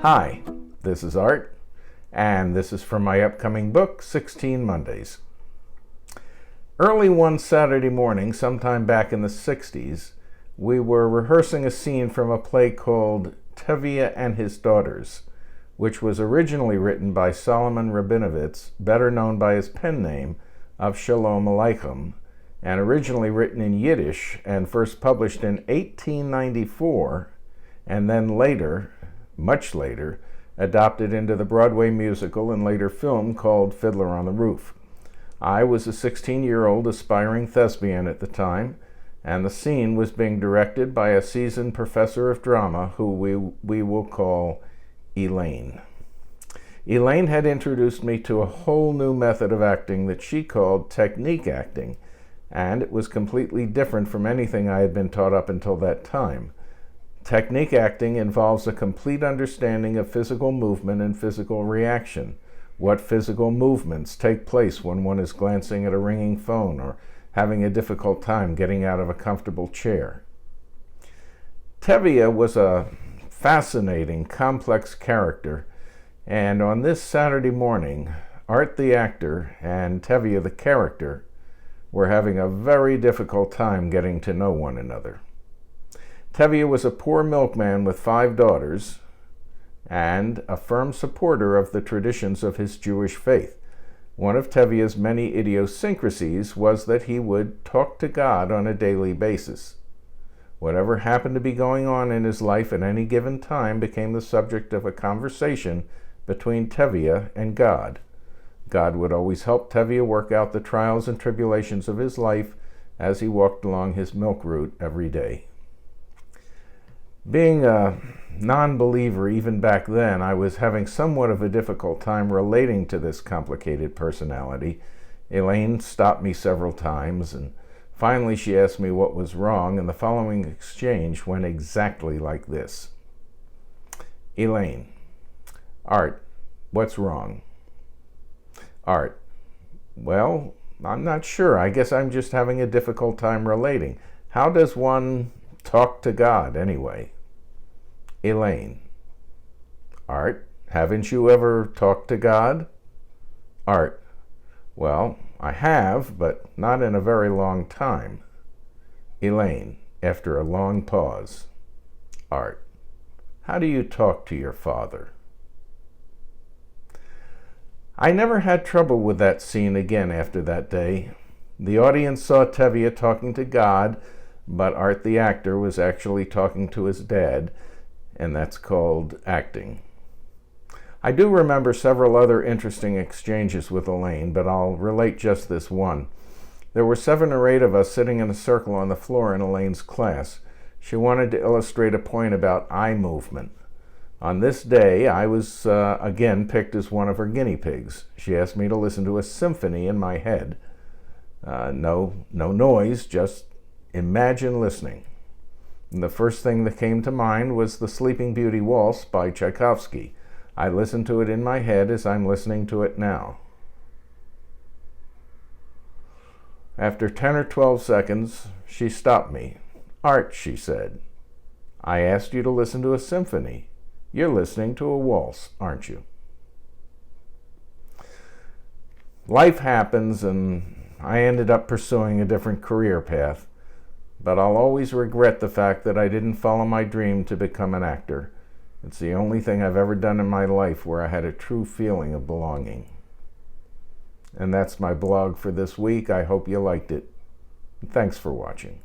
Hi, this is Art, and this is from my upcoming book, 16 Mondays. Early one Saturday morning, sometime back in the 60s, we were rehearsing a scene from a play called Tevye and His Daughters, which was originally written by Solomon Rabinovitz, better known by his pen name of Shalom Aleichem, and originally written in Yiddish and first published in 1894, and then later, much later, adopted into the Broadway musical and later film called Fiddler on the Roof. I was a 16-year-old aspiring thespian at the time, and the scene was being directed by a seasoned professor of drama who we will call Elaine. Elaine had introduced me to a whole new method of acting that she called technique acting, and it was completely different from anything I had been taught up until that time. Technique acting involves a complete understanding of physical movement and physical reaction. What physical movements take place when one is glancing at a ringing phone or having a difficult time getting out of a comfortable chair. Tevye was a fascinating, complex character, and on this Saturday morning, Art the actor and Tevye the character were having a very difficult time getting to know one another. Tevye was a poor milkman with 5 daughters and a firm supporter of the traditions of his Jewish faith. One of Tevye's many idiosyncrasies was that he would talk to God on a daily basis. Whatever happened to be going on in his life at any given time became the subject of a conversation between Tevye and God. God would always help Tevye work out the trials and tribulations of his life as he walked along his milk route every day. Being a non-believer even back then, I was having somewhat of a difficult time relating to this complicated personality. Elaine stopped me several times, and finally she asked me what was wrong, and the following exchange went exactly like this. Elaine: Art, what's wrong? Art: well, I'm not sure. I guess I'm just having a difficult time relating. How does one talk to God anyway? Elaine: Art, haven't you ever talked to God? Art: well, I have, but not in a very long time. Elaine, after a long pause: Art, how do you talk to your father? I never had trouble with that scene again after that day. The audience saw Tevye talking to God, but Art the actor was actually talking to his dad, and that's called acting. I do remember several other interesting exchanges with Elaine, but I'll relate just this one. There were 7 or 8 of us sitting in a circle on the floor in Elaine's class. She wanted to illustrate a point about eye movement. On this day, I was again picked as one of her guinea pigs. She asked me to listen to a symphony in my head. No noise, just imagine listening. And the first thing that came to mind was the Sleeping Beauty Waltz by Tchaikovsky. I listened to it in my head as I'm listening to it now. After 10 or 12 seconds, she stopped me. Art, she said, I asked you to listen to a symphony. You're listening to a waltz, aren't you? Life happens, and I ended up pursuing a different career path, but I'll always regret the fact that I didn't follow my dream to become an actor. It's the only thing I've ever done in my life where I had a true feeling of belonging. And that's my blog for this week. I hope you liked it. Thanks for watching.